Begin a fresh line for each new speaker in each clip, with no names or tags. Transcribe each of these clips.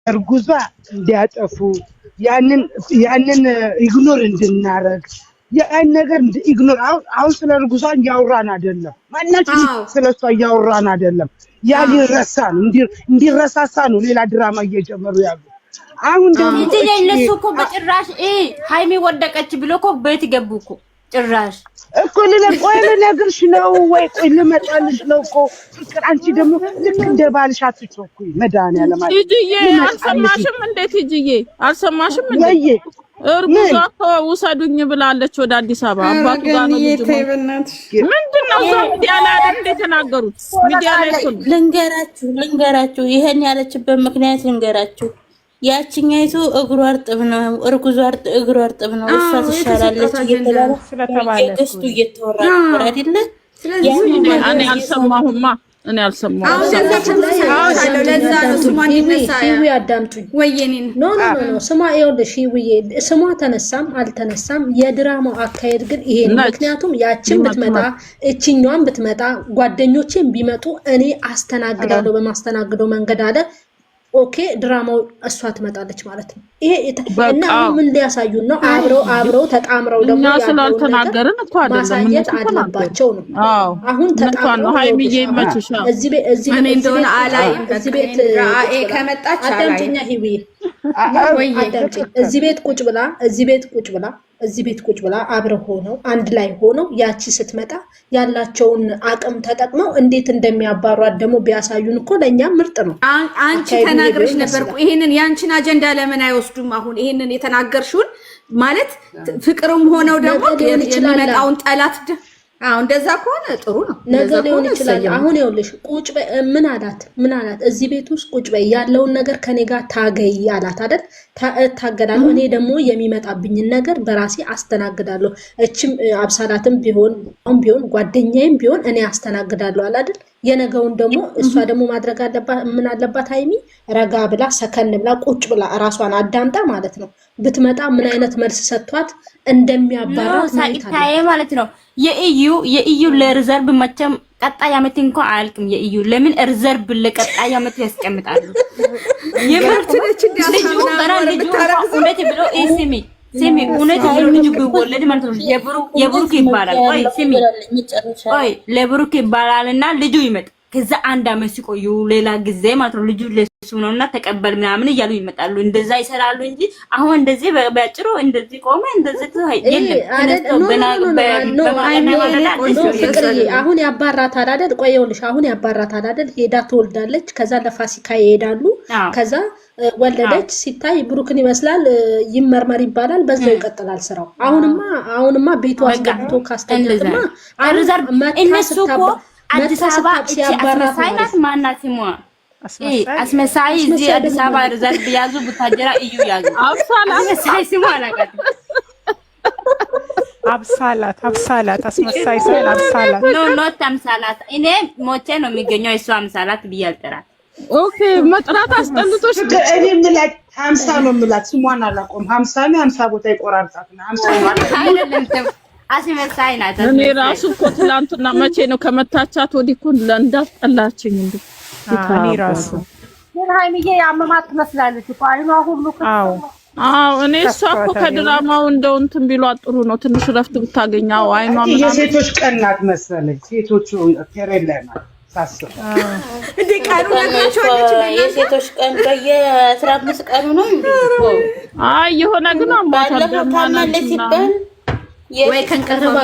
እርጉዟ እንዲያጠፉ ያንን ኢግኖር እንድናረግ ያን ነገር ኢግኖር አሁን ስለ እርጉዟ እያወራን አይደለም ማናችን ስለሷ እያወራን አይደለም ያ ሊረሳን እንዲረሳሳ ነው ሌላ ድራማ እየጀመሩ ያሉ አሁን ደግሞ
እንዴ ለነሱ እኮ በጭራሽ ሃይሚ ወደቀች ብሎ እኮ ቤት ገቡ እኮ ጭራሽ
እኮ ለቆይ ለነገርሽ ነው ወይ ቆይ ልመጣልሽ ነው እኮ ፍቅር አንቺ ደግሞ ልክ እንደባልሽ አትጮኩኝ መድኃኒዓለም
ሂጂዬ አልሰማሽም እንዴት ሂጂዬ አልሰማሽም እንዴ እርጉዟ ውሰዱኝ ብላለች ወደ አዲስ አበባ አባቱ ጋር ነው ልጅ ምንድነው ሚዲያ ላይ እንደ ተናገሩት ሚዲያ ላይ
ልንገራችሁ ይሄን ያለችበት ምክንያት ልንገራችሁ ያቺኛይቱ እግሯ እርጥብ ነው እርጉዟ እግሯ እርጥብ ነው እሷ ትሻላለች እየተባለ ስለተባለ እሱ እየተወራ ነበር አይደለ ስለዚህ
እኔ አልሰማሁማ እኔ አልሰማሁም
ለዛ ነው ስሟን ይነሳው ያዳምጡኝ ወየኔን ኖ ስሟ ይኸውልሽ ስሟ ተነሳም አልተነሳም የድራማው አካሄድ ግን ይሄ ነው ምክንያቱም ያችን ብትመጣ እቺኛዋን ብትመጣ ጓደኞቼን ቢመጡ እኔ አስተናግዳለሁ በማስተናግደው መንገድ አለ ኦኬ ድራማው እሷ ትመጣለች ማለት ነው ይሄ እና ምን ሊያሳዩን ነው አብረው ተጣምረው ደግሞ
ስላልተናገርን እኮ
ማሳየት አለባቸው ነው አሁን ተጣምረው
ሃይሚዬ ይመችሻል
እዚህ
እኔ እንደሆነ አላይም
እዚህ ቤት
ከመጣች
አዳምጪኛ ሂዊ አዳምጪ እዚህ ቤት ቁጭ ብላ አብረው ሆነው አንድ ላይ ሆነው ያቺ ስትመጣ ያላቸውን አቅም ተጠቅመው እንዴት እንደሚያባሯት ደግሞ ቢያሳዩን እኮ ለኛ ምርጥ ነው
አንቺ ተናግረሽ ነበርኩ ይሄንን ያንቺን አጀንዳ ለምን አይወስዱም አሁን ይሄንን የተናገርሽውን ማለት ፍቅርም ሆነው ደግሞ የሚመጣውን ጠላት እንደዛ ከሆነ ጥሩ ነው
ነገር ሊሆን ይችላል አሁን ይኸውልሽ ቁጭ ምን አላት እዚህ ቤት ውስጥ ቁጭ በይ ያለውን ነገር ከኔ ጋር ታገይ አላት አይደል ታገዳለሁ እኔ ደግሞ የሚመጣብኝ ነገር በራሴ አስተናግዳለሁ እቺም አብሳላትም ቢሆን ጓደኛዬም ቢሆን እኔ አስተናግዳለሁ አይደል የነገውን ደግሞ እሷ ደግሞ ማድረግ አለባት ምን አለባት ሃይሚ ረጋ ብላ ሰከን ብላ ቁጭ ብላ ራሷን አዳምጣ ማለት ነው ብትመጣ ምን አይነት መልስ ሰጥቷት እንደሚያባራ
ሳይታየ ማለት ነው የኢዩ ለሪዘርቭ መቼም ቀጣይ አመት እንኳን አያልቅም የኢዩ ለምን ሪዘርቭ ለቀጣይ አመት ያስቀምጣሉ የምርትነች ልጁ እውነት ብሎ ስሚ እውነት ብሎ ልጁ ቢወለድ ማለት ነው የብሩክ ይባላል ቆይ ለብሩክ ይባላልና ልጁ ይመጣ ከዛ አንድ አመት ሲቆዩ ሌላ ጊዜ ማለት ነው ልጁ ለሱ ነውና ተቀበል ምናምን እያሉ ይመጣሉ እንደዛ ይሰራሉ እንጂ አሁን እንደዚህ በአጭሩ እንደዚህ ቆመ እንደዚህ
አሁን ያባራታል አይደል ቆየውልሽ አሁን ያባራታል አይደል ሄዳ ትወልዳለች ከዛ ለፋሲካ ይሄዳሉ ከዛ ወለደች ሲታይ ብሩክን ይመስላል ይመርመር ይባላል በዛው ይቀጥላል ስራው አሁንማ ቤቱ አስገብቶ ካስተኛተማ
አርዛር እነሱ እኮ አዲስ አበባ አስመሳይናት ማናት ሲሟ አስመሳይ እዚህ አዲስ አበባ ርዛት ቢያዙ ቡታጀራ እዩ ያዙ አስመሳይ ሲሟ አላቀት
አብሳላት አስመሳይ ሳይል አብሳላት
ኖት አምሳላት እኔ ሞቼ ነው የሚገኘው እሱ አምሳላት ብያልጠራት
ኦኬ መጥራት አስጠልቶሽ
እኔ ምላት 50 ነው ምላት ስሟን አላቆም 50 ነው 50 ቦታ ይቆራርጣትና 50 ነው
አስመሳይ ናት
እኔ ራሱ እኮ ትላንትና መቼ ነው ከመታቻት ወዲህ እኮ እንዳስጠላችኝ እንዴ
እኔ ራሱ
ሃይሚዬ ያመማት ትመስላለች እኮ አይኗ ሁሉ
አዎ እኔ እሷ እኮ ከድራማው እንደው እንትን ቢሏት ጥሩ ነው ትንሽ ረፍት ብታገኛው አይኗ ምናምን
የሴቶች ቀን ናት መሰለኝ ሴቶቹ ቴሬላ ናት ሳስብ
እንዴ ቀኑ ለካቸዋለች የሴቶች ቀን በየ15 ቀኑ ነው እንዴ
አይ የሆነ ግን አባታ
ማለት ሲባል ወይ ከንቀረው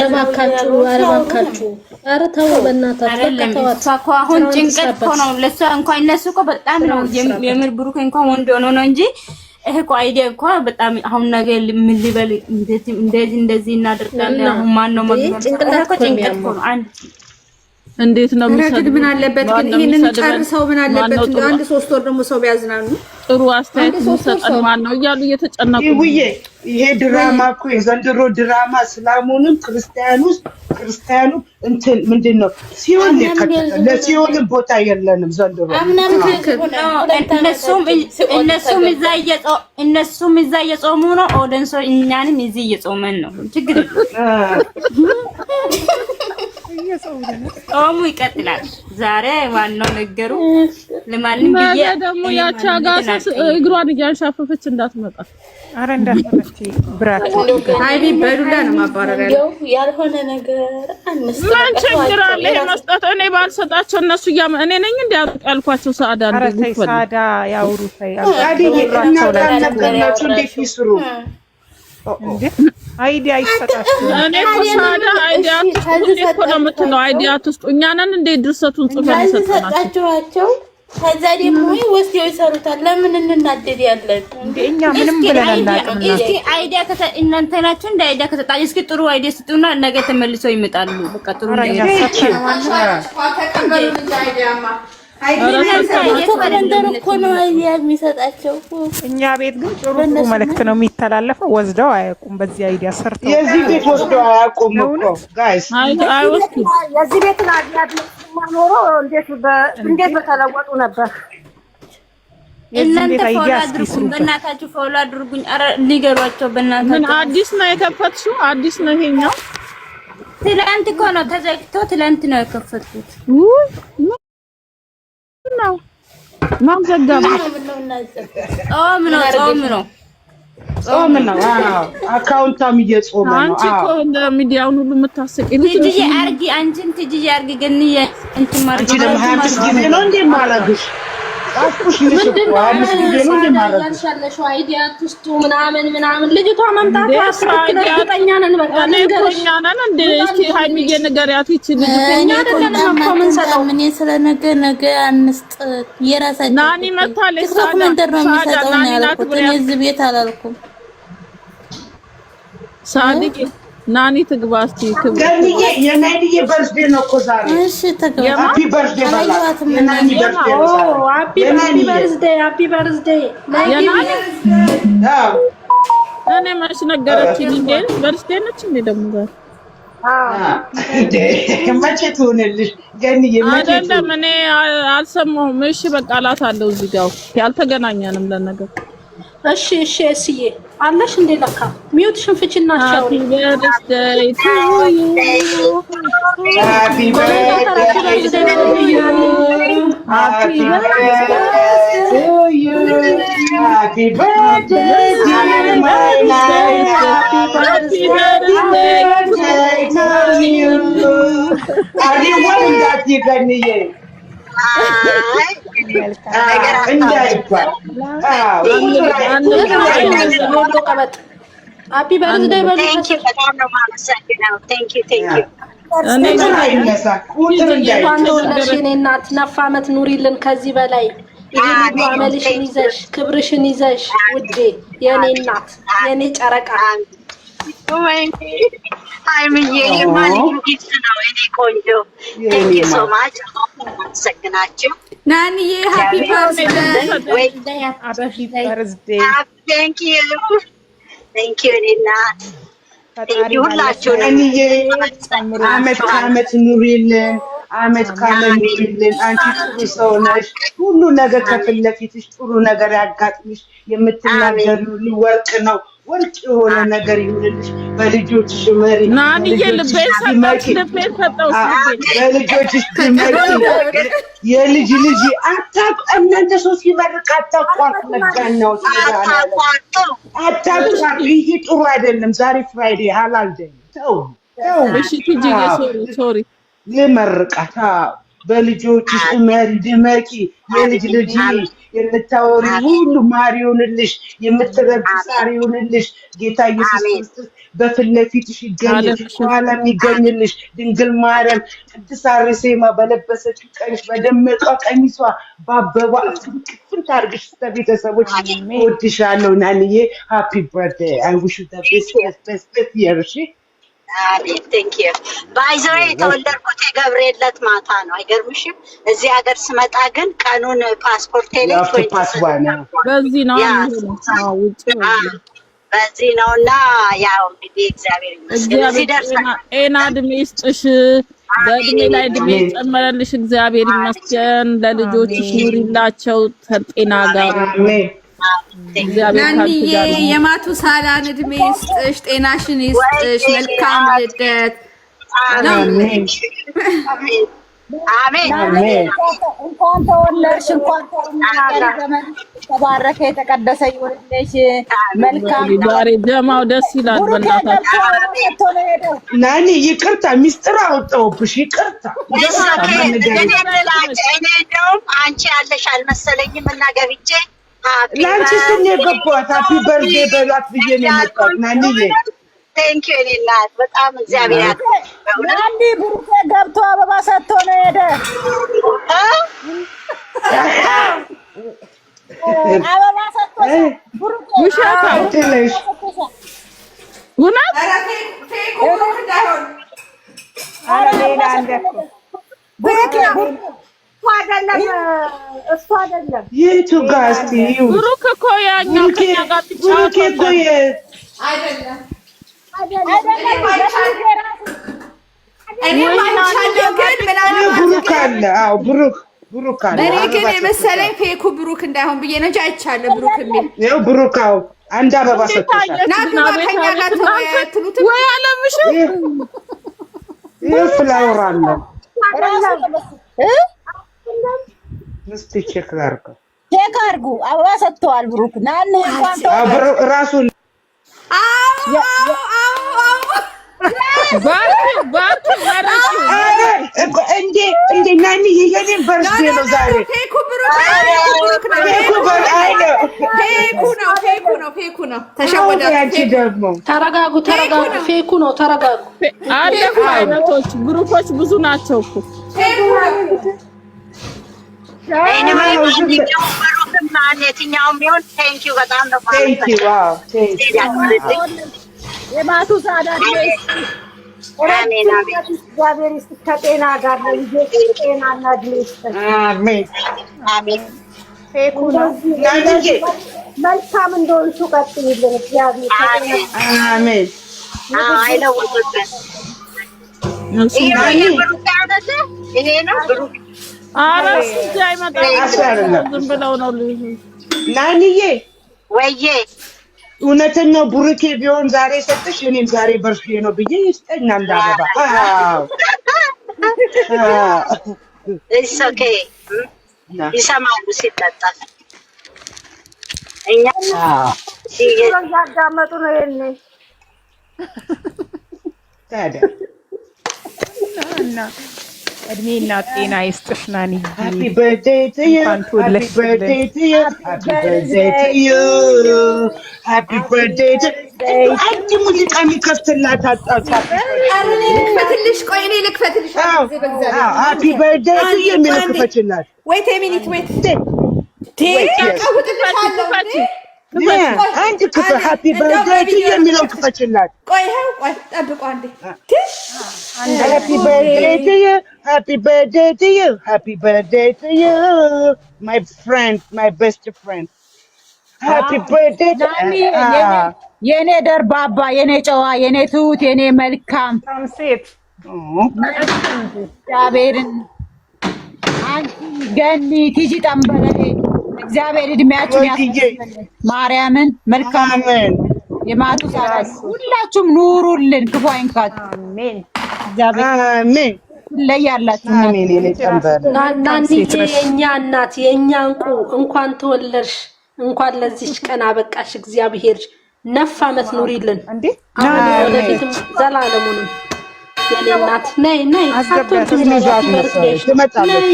አረባካችሁ ኧረ ተው በእናታችሁ
ተዋት አሁን ጭንቀት እኮ ነው ለሷ እንኳን እነሱ እኮ በጣም ነው የምር ብሩክ እንኳን ወንድ ሆኖ ነው እንጂ ይሄ እኮ አይዲያ እኮ በጣም አሁን ነገር ምን ሊበል እንደዚህ እናደርጋለን አሁን ማን ነው ማለት ጭንቀት እኮ ነው አንድ
እንዴት ነው የሚሰድ
ምን አለበት ግን ይሄንን ጨርሰው ምን አለበት አንድ 3 ወር ደግሞ ሰው ቢያዝናኑ
ጥሩ አስተያየት ሰጠን ማን ነው እያሉ እየተጨነቁ
ይሄ ድራማ እኮ የዘንድሮ ድራማ እስላሙንም ክርስቲያኑ እንትን ምንድነው ሲሆን ለሲሆን ቦታ የለንም ዘንድሮ
እነሱም እዛ እየጾሙ ነው ኦደንሶ እኛንም እዚህ እየጾመን ነው ችግር ጾሙ ይቀጥላል። ዛሬ ዋናው ነገሩ ለማንም
ብዬ ደግሞ ያቺ አጋሰስ እግሯን እያንሻፈፈች እንዳትመጣ።
አረ እንዳትመጪ ብራት
አይቢ በዱላ ነው ማባረር
ያልሆነ ነገር አንስተ
ምን ችግር አለ መስጠት? እኔ ባልሰጣቸው እነሱ እኔ ነኝ ያልኳቸው ሰዓዳ
እንደዚህ ሰዓዳ ያውሩ ታይ አይዲያ ይሰጣችሁ።
እኔ ሰዓዳ አይዲያ እኮ ነው የምትለው። አይዲያ ትስጡ። እኛ ነን እንደ ድርሰቱን ጽፈን ሰጣቸው።
ከዛ ደግሞ ወስደው ይሰሩታል። ለምን እንናደድ ያለን
እንዴ? እኛ ምንም ብለን አናውቅም።
እስኪ አይዲያ እናንተ ናችሁ እንደ አይዲያ ከሰጣችሁ እስኪ ጥሩ አይዲያ ስጡና ነገ ተመልሰው ይመጣሉ። በቃ ጥሩ አይዲያ
እኮ ነው አይዲያ የሚሰጣቸው።
እኛ ቤት ግን ጥሩ መልእክት ነው የሚተላለፈው። ወስደው አያውቁም። በዚህ አይዲያ ሰርተው
የዚህ ቤት ወስደው አያውቁም እኮ ጋይስ።
የዚህ ቤት አዲያት ማኖሮ እንዴት በተለወጡ ነበር።
እናንተ ፎሎ አድርጉኝ፣ በእናታችሁ ፎሎ አድርጉኝ። አረ ንገሯቸው በእናታችሁ።
ምን አዲስ ነው የከፈትሽው? አዲስ ነው ይሄኛው?
ትላንት እኮ ነው ተዘግቶ፣ ትላንት ነው የከፈትኩት።
ነው ማን ዘጋው?
ጾም ነው።
አካውንታም እየጾመ ነው።
አንቺ እኮ እንደ ሚዲያውን ሁሉ የምታስቀኝ
ትጂጂ አርጊ፣ አንቺን ትጂጂ አርጊ። ግን እንትን ማርጊ
ለማህተስ ጊዜ ነው እንዴ ማላግሽ አፍኩሽ ልጅ አምስት ጊዜ ነው እንዴ ማላግሽ
ያልሻለሽው አይዲያ ትስጡ ምናምን ልጅቷ መምጣቷ አስረክተኛ ነን። በቃ ነገርኛ
ነን እንዴ? እስኪ ሃይሚዬ ንገሪያት። ይቺ ልጅ
እኛ አይደለም እኮ ምን ሰጠው? ምን ስለነገ አንስጥ የራሳችን
ናኒ መታለች።
ትክክል መንደር ነው የሚሰጠው ነው ያልኩት። እኔ እዚህ ቤት አላልኩም።
ሳዲቅ ናኒ ትግባ እስቲ ትግባ።
ገንዬ የናኒዬ በርዝዴ ነው እኮ ዛሬ።
እሺ ትግባ።
ሃፒ በርዝዴ ባላት የናኒ በርዝዴ ነው ዛሬ።
ሃፒ በርዝዴ
የናኒ እኔ መች ነገረችኝ እንዴ? በርዝዴ ነች እንዴ ደግሞ ዛሬ?
መቼ ትሆንልሽ ገንዬ? መቼ
አይደለም እኔ አልሰማሁም። እሺ በቃ እላታለሁ። እዚህ ጋር ያልተገናኘንም ለነገር።
እሺ እስዬ አለሽ እንዴ? ለካ ሚውት ሽንፍችና ቻው።
በርዝዴይ ቱ ዩ
ሃፒ በርዝዴይ ሃፒ በርዝዴይ ቱ ዩ ሃፒ በርዝዴይ ዲር ማይ ናይስ ሃፒ በርዝዴይ ቱ ዩ አዲ ወንዳት ይገንዬ እንዳይባል
ሃፒ በርዝዴይ በሉ።
በጣም ነው የማመሰግነው። ቴንክ ዩ
የኔ እናት ነፍ ዓመት ኑሪልን ከዚህ በላይ ይሄን አመልሽን ይዘሽ ክብርሽን ይዘሽ ውዴ የኔ እናት የኔ ጨረቃ
ሃይሚዬ የማንኛውም ጊፍት ነው የኔ ቆንጆ። ቴንክ ዩ ሶ ማች አመሰግናችሁ።
ናኒዬ ሃፒ በርዝዴይ
ቴንክ ዩ እናት ሁላችሁ
አመት ከአመት ኑሪልን፣ አመት ከአመት ኑሪልን። አንቺ ጥሩ ሰው ነሽ። ሁሉ ነገር ከፊት ለፊትሽ ጥሩ ነገር ያጋጥምሽ። የምትናገሪው ወርቅ ነው። ወርቅ የሆነ ነገር ይሁንልሽ። በልጆችሽ መሪ
ናኒዬ ልቤን ሰጠው።
በልጆችሽ ትመጪ። የልጅ አታውቅ እናንተ ሰው ሲመርቅ አታቋርጥ። መጋናው አታቋርጥ። ይሄ ጥሩ አይደለም። ዛሬ ፍራይዴ ሀላል ደይ ተው።
እሺ ትጂዬ ሶሪ
ልመርቃታ። በልጆችሽ መሪ ድመቂ። የልጅ የምታወሪ ሁሉ ማር ይሁንልሽ። የምትረቢ ሳር ይሁንልሽ። ጌታ ኢየሱስ ክርስቶስ በፊት ለፊትሽ ይገኝልሽ፣ በኋላም ይገኝልሽ። ድንግል ማርያም ቅድስት አርሴማ በለበሰች ቀሚስ በደመቀ ቀሚሷ በአበባ ቅፍን ታርግሽ። ቤተሰቦች እወድሻለሁ ናንዬ። ሃፒ በርዝዴይ አይ ዊሽ ዩ ዘ ቤስት ይር። እሺ
አሜን። ቴንክ ዩ ባይ ዘ ዌይ የተወለድኩት የገብርኤል ዕለት ማታ ነው። አይገርምሽም? እዚህ ሀገር ስመጣ ግን ቀኑን ፓስፖርት ላይ
በዚህ ነው
በዚህ ነውና ያው እንግዲህ እግዚአብሔር ይመስገን እዚህ ደርሰናል።
ጤና እድሜ ይስጥሽ፣ በእድሜ ላይ እድሜ ጨመረልሽ። እግዚአብሔር ይመስገን። ለልጆችሽ ኑሪላቸው ከጤና ጋር።
ናኒዬ የማቱ ሳላን እድሜ ይስጥሽ፣ ጤናሽን ይስጥሽ። መልካም ልደት።
አሜን
አሜን
አሜን።
እንኳን ተወለድሽ፣ እንኳን ዘመን ተባረከ የተቀደሰ ይሁንልሽ። መልካም
ዛሬ ጀማው ደስ ይላል። በእናታችሁ
ናኒ ይቅርታ፣ ሚስጥር አወጣሁብሽ። ይቅርታ
እኔ እንደውም አንቺ ያለሽ አልመሰለኝም እና ገብቼ
ለአንቺ ስል የገባኋት ሃፒ በርዝዴ በሏት ብዬ ነው የመጣሁት። ናኒዬ
ቴንክ ዩ እኔ እናት በጣም እግዚአብሔር ያክብርሽ።
ናኒ ብሩኬ ገብቶ አበባ ሰጥቶ ነው ሄደ። አበባ ሰጥቶ ብሩኬ
ውሸት
ትለሽ
እውነት
ሌላ እንደ ብሩኬ አይደለም እሱ አይደለም።
የቱ ጋር እስኪ ይሁን።
ብሩክ እኮ ያኛው ከኛ ጋር ብቻ
ብሩኬ እኮ
አይደለም
ብሩክ አለ። አዎ ብሩክ አለ።
እኔ ግን የመሰለኝ ፌኩ ብሩክ እንዳይሆን ብዬ ነው እንጂ አይቻለሁ። ብሩክ የሚል
ይኸው ብሩክ። አዎ አንድ አበባ ሰጥቶሻል።
ናግባ ከኛ ጋር ትሉት
ወይ አለምሽ
ይኸው ፍላወር አለ። እስኪ ቼክ ላድርገው።
ቼክ አድርጉ። አበባ ሰጥተዋል ብሩክ። ናኒ እንኳን
ራሱን እንዴ ናኒ የኔን በርዝዴ ነው ዛሬ።
ፌኩ ነው።
ተሸወዳችሁ ደግሞ።
ተረጋጉ። ፌኩ ነው። ተረጋጉ።
አለ አይነቶች ግሩፖች ብዙ ናቸው እኮ
የትኛውም ቢሆን ቴንክ ዩ በጣም ነው።
ቴንክ ዩ ዋው ቴንክ ዩ
የማቱ ሳዳት
አሜን አሜን።
እግዚአብሔር ይስጥ ከጤና ጋር ለልጆች ጤናና እድሜ ይስጥ።
አሜን
አሜን።
ፌኩ ነው።
ናኒዬ
መልካም እንደሆንሹ ቀጥይልን። እግዚአብሔር
አሜን።
አይለውጥብን። ይሄ ነው ብሩክ።
ኧረ እሱ እዚህ አይመጣም። ዝም ብለው ነው
ናኒዬ
ወዬ
እውነተኛው ብሩኬ ቢሆን ዛሬ ሰጥሽ፣ እኔም ዛሬ በርዝዴ ነው ብዬ ይስጠኝ አንድ አበባ።
ኢትስ ኦኬ ይሰማሉ ሲጠጣ እኛ
እያዳመጡ ነው። የኔ
ታዲያ
እድሜና ጤና ይስጥሽ ናኒዬ።
ሃፒ በርዝዴ ቱ ዩ ሃፒ በርዝዴ ቱ ዩ ሃፒ በርዝዴ ቱ ዩ ሃፒ በርዝዴ ቱ አንቺ ሙዚቃ የሚከፍትላት አጣች።
ልክፈትልሽ። ቆይ እኔ ልክፈትልሽ።
ሃፒ በርዝዴ ቱ ዩ የሚል ክፈችላት።
ዌት ሚኒት ዌት
አንድ ክፍል ሃፒ በርዝዴ ቱ ዩ የሚለው ክፈችላት።
ቆይ ጠብቁ አንዴ።
ሃፒ በርዝዴ ቱ ዩ ሃፒ በርዝዴ ቱ ዩ ሃፒ በርዝዴ ቱ ዩ ማይ ፍሬንድ ማይ ቤስት ፍሬንድ ሃፒ በርዝዴ
የኔ ደርባባ፣ የኔ ጨዋ፣ የኔ ትሁት፣ የኔ መልካም
ሴት
እግዚአብሔርን አንቺ ገኒ ቲጂ ጠንበለሌ እግዚአብሔር እድሜያችሁን ያስፈልግ። ማርያምን መልካም የማቱ ሳዳት ሁላችሁም ኑሩልን፣ ክፉ አይንካችሁ። አሜን። እግዚአብሔር አሜን። ለያላችሁ
አሜን። የኔ ጠንበለ
ናንዬ የኛ እናት የኛ እንቁ እንኳን ተወለድሽ፣ እንኳን ለዚች ቀን አበቃሽ። እግዚአብሔር ነፍ ዓመት ኑሪልን። አሁን ወደፊትም ዘላለሙንም የኔ እናት ነይ
ትመጣለች።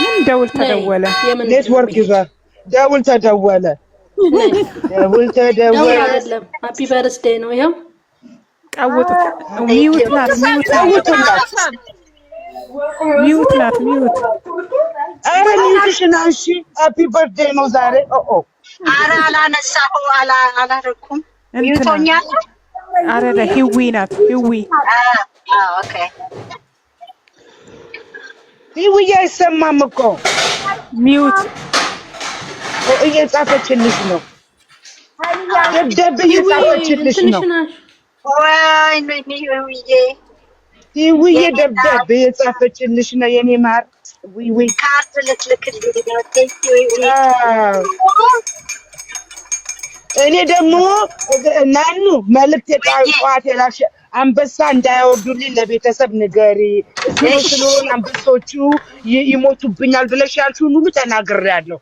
ምን ደውል ተደወለ?
ኔትወርክ ይዟል። ደውል ተደወለ።
አይደለም ሃፒ በርዝዴ ነው። ይኸው
ቀውጥ ሚውት ናት።
ኧረ ሚውትሽን አንሺ። ሃፒ በርዝዴ ነው ዛሬ።
ኧረ አላነሳሁ አላደረኩም። ሚውቶኛለሁ።
ኧረ ሂዊ ናት። ሂዊ
ኦኬ።
ሂዊዬ አይሰማም እኮ
ሚውት
እየጻፈችልሽ ነው። ደብዳቤ እየጻፈችልሽ ነው። ሂዊዬ ደብዳቤ እየጻፈችልሽ ነው የኔ ማር።
ካርድ ልትልክልኝ ነው።
እኔ ደግሞ ናኑ መልዕክት ጠዋት የላክሽ አንበሳ እንዳያወርዱልኝ ለቤተሰብ ንገሪ። ስለሆነ አንበሶቹ ይሞቱብኛል ብለሽ ያልሽውን ሁሉ ተናግሬያለሁ።